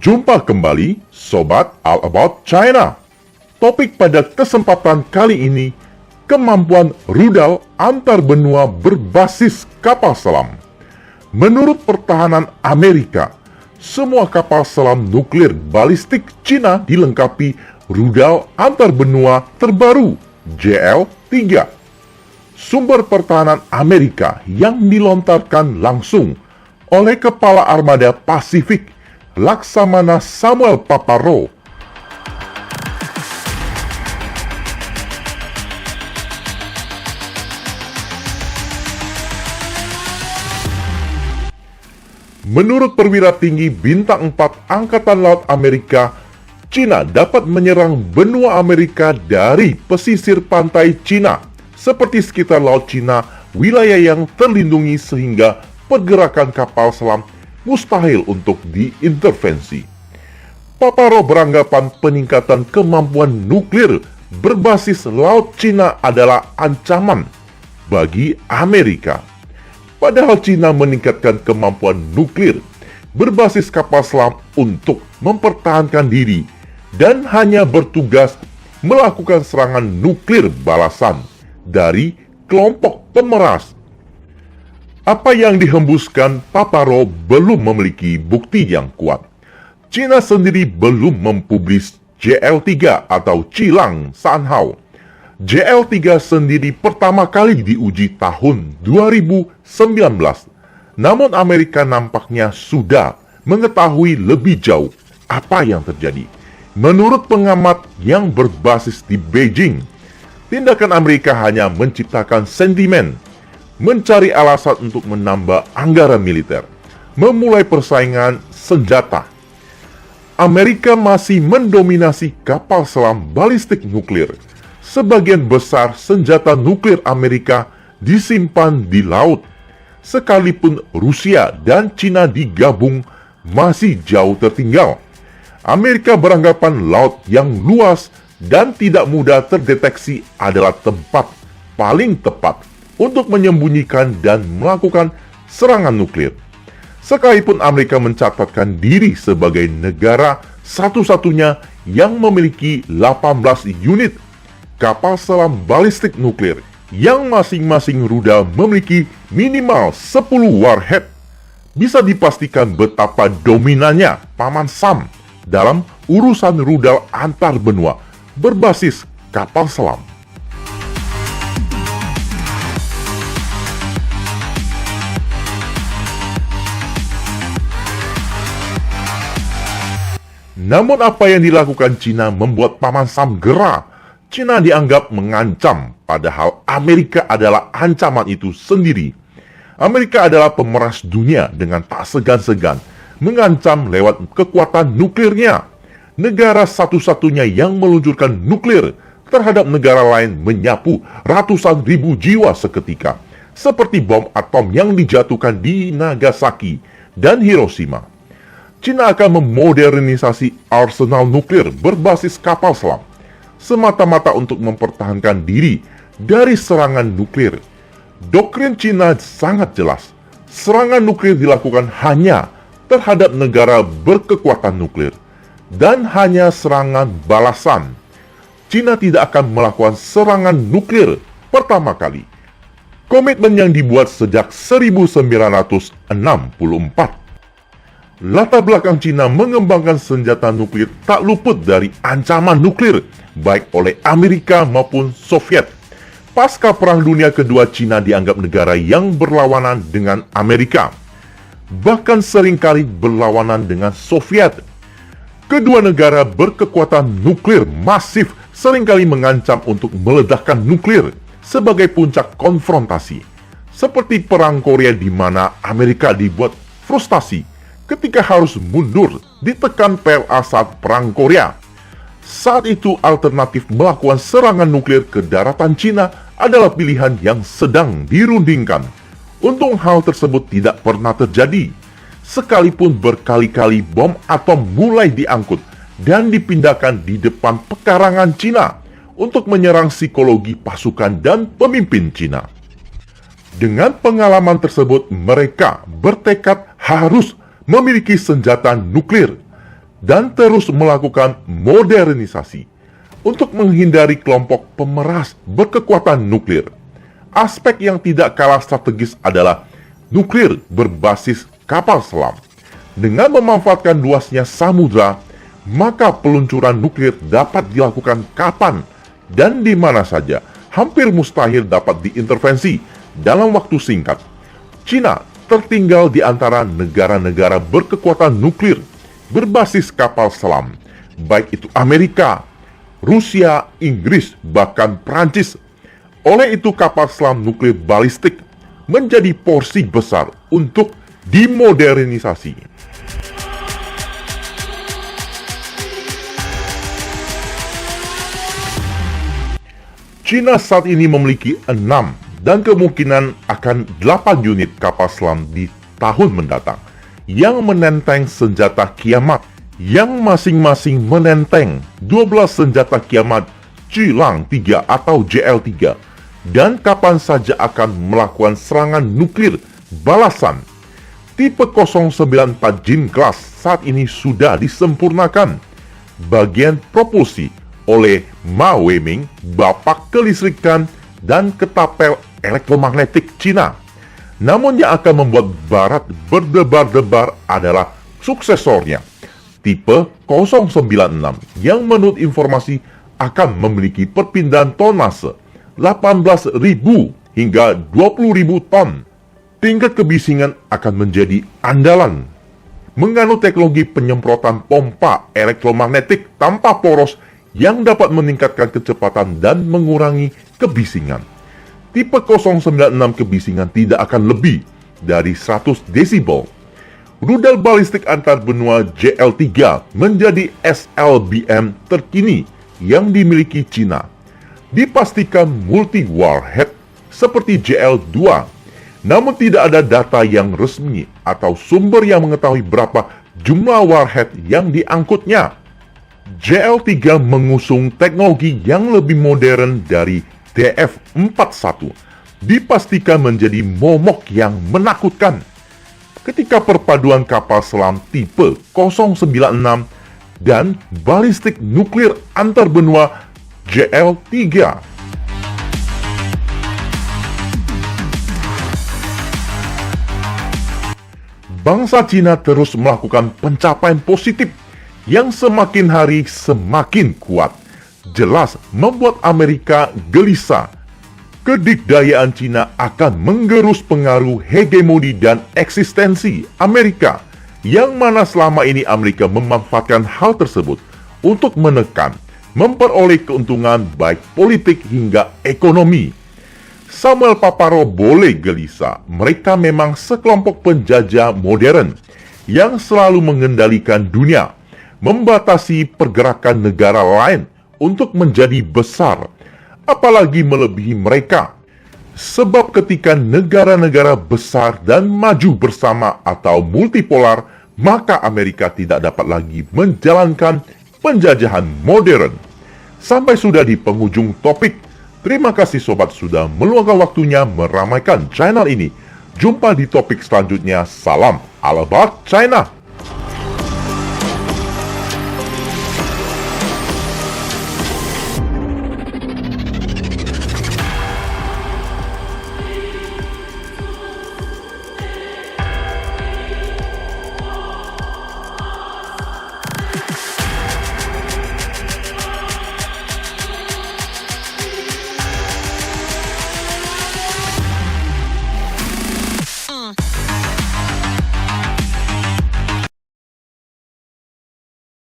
Jumpa kembali Sobat All About China. Topik pada kesempatan kali ini, kemampuan rudal antar benua berbasis kapal selam. Menurut pertahanan Amerika, semua kapal selam nuklir balistik Cina dilengkapi rudal antar benua terbaru JL-3. Sumber pertahanan Amerika yang dilontarkan langsung oleh Kepala Armada Pasifik Laksamana Samuel Paparo. Menurut perwira tinggi bintang 4 Angkatan Laut Amerika, Cina dapat menyerang benua Amerika dari pesisir pantai Cina, seperti sekitar Laut Cina, wilayah yang terlindungi sehingga pergerakan kapal selam mustahil untuk diintervensi. Paparo beranggapan peningkatan kemampuan nuklir berbasis Laut Cina adalah ancaman bagi Amerika. Padahal Cina meningkatkan kemampuan nuklir berbasis kapal selam untuk mempertahankan diri dan hanya bertugas melakukan serangan nuklir balasan dari kelompok pemeras. Apa yang dihembuskan Paparo belum memiliki bukti yang kuat. Cina sendiri belum mempublis JL-3 atau Chilang Sanhao. JL-3 sendiri pertama kali diuji tahun 2019. Namun Amerika nampaknya sudah mengetahui lebih jauh apa yang terjadi. Menurut pengamat yang berbasis di Beijing, tindakan Amerika hanya menciptakan sentimen, mencari alasan untuk menambah anggaran militer, memulai persaingan senjata. Amerika masih mendominasi kapal selam balistik nuklir. Sebagian besar senjata nuklir Amerika disimpan di laut. Sekalipun Rusia dan Cina digabung, masih jauh tertinggal. Amerika beranggapan laut yang luas dan tidak mudah terdeteksi adalah tempat paling tepat untuk menyembunyikan dan melakukan serangan nuklir. Sekalipun Amerika mencatatkan diri sebagai negara satu-satunya yang memiliki 18 unit kapal selam balistik nuklir yang masing-masing rudal memiliki minimal 10 warhead, bisa dipastikan betapa dominannya Paman Sam dalam urusan rudal antar benua berbasis kapal selam. Namun apa yang dilakukan Cina membuat Paman Sam gerah. Cina dianggap mengancam, padahal Amerika adalah ancaman itu sendiri. Amerika adalah pemeras dunia dengan tak segan-segan mengancam lewat kekuatan nuklirnya. Negara satu-satunya yang meluncurkan nuklir terhadap negara lain menyapu ratusan ribu jiwa seketika, seperti bom atom yang dijatuhkan di Nagasaki dan Hiroshima. Cina akan memodernisasi arsenal nuklir berbasis kapal selam, semata-mata untuk mempertahankan diri dari serangan nuklir. Doktrin Cina sangat jelas. Serangan nuklir dilakukan hanya terhadap negara berkekuatan nuklir dan hanya serangan balasan. Cina tidak akan melakukan serangan nuklir pertama kali. Komitmen yang dibuat sejak 1964. Latar belakang Cina mengembangkan senjata nuklir tak luput dari ancaman nuklir, baik oleh Amerika maupun Soviet. Pasca Perang Dunia Kedua, Cina dianggap negara yang berlawanan dengan Amerika, bahkan seringkali berlawanan dengan Soviet. Kedua negara berkekuatan nuklir masif seringkali mengancam untuk meledakkan nuklir sebagai puncak konfrontasi, seperti Perang Korea di mana Amerika dibuat frustasi ketika harus mundur ditekan PLA saat Perang Korea. Saat itu alternatif melakukan serangan nuklir ke daratan Cina adalah pilihan yang sedang dirundingkan. Untung hal tersebut tidak pernah terjadi. Sekalipun berkali-kali bom atom mulai diangkut dan dipindahkan di depan pekarangan Cina untuk menyerang psikologi pasukan dan pemimpin Cina. Dengan pengalaman tersebut, mereka bertekad harus memiliki senjata nuklir. dan terus melakukan modernisasi untuk menghindari kelompok pemeras berkekuatan nuklir. Aspek yang tidak kalah strategis adalah nuklir berbasis kapal selam. Dengan memanfaatkan luasnya samudra, maka peluncuran nuklir dapat dilakukan kapan dan di mana saja, hampir mustahil dapat diintervensi dalam waktu singkat. China tertinggal di antara negara-negara berkekuatan nuklir berbasis kapal selam, baik itu Amerika, Rusia, Inggris, bahkan Prancis. Oleh itu kapal selam nuklir balistik menjadi porsi besar untuk dimodernisasi. China saat ini memiliki 6 dan kemungkinan akan 8 unit kapal selam di tahun mendatang yang menenteng senjata kiamat, yang masing-masing menenteng 12 senjata kiamat Chilang 3 atau JL3 dan kapan saja akan melakukan serangan nuklir balasan. Tipe 094 Jin Class saat ini sudah disempurnakan bagian propulsi oleh Ma Weiming, bapak kelistrikan dan ketapel elektromagnetik Cina. Namun yang akan membuat Barat berdebar-debar adalah suksesornya, tipe 096 yang menurut informasi akan memiliki perpindahan tonnase 18.000 hingga 20.000 ton. Tingkat kebisingan akan menjadi andalan. Menganut teknologi penyemprotan pompa elektromagnetik tanpa poros yang dapat meningkatkan kecepatan dan mengurangi kebisingan. Tipe 096 kebisingan tidak akan lebih dari 100 desibel. Rudal balistik antar benua JL3 menjadi SLBM terkini yang dimiliki Cina. Dipastikan multi-warhead seperti JL2, namun tidak ada data yang resmi atau sumber yang mengetahui berapa jumlah warhead yang diangkutnya. JL3 mengusung teknologi yang lebih modern dari DF-41, dipastikan menjadi momok yang menakutkan. Ketika perpaduan kapal selam tipe 096 dan balistik nuklir antar benua JL3. Bangsa Cina terus melakukan pencapaian positif yang semakin hari semakin kuat. Jelas membuat Amerika gelisah. Kedikdayaan Cina akan menggerus pengaruh hegemoni dan eksistensi Amerika, yang mana selama ini Amerika memanfaatkan hal tersebut untuk menekan, memperoleh keuntungan baik politik hingga ekonomi. Samuel Paparo boleh gelisah, mereka memang sekelompok penjajah modern yang selalu mengendalikan dunia, membatasi pergerakan negara lain untuk menjadi besar, apalagi melebihi mereka. Sebab ketika negara-negara besar dan maju bersama atau multipolar, maka Amerika tidak dapat lagi menjalankan penjajahan modern. Sampai sudah di penghujung topik. Terima kasih sobat sudah meluangkan waktunya meramaikan channel ini. Jumpa di topik selanjutnya. Salam Alabat China.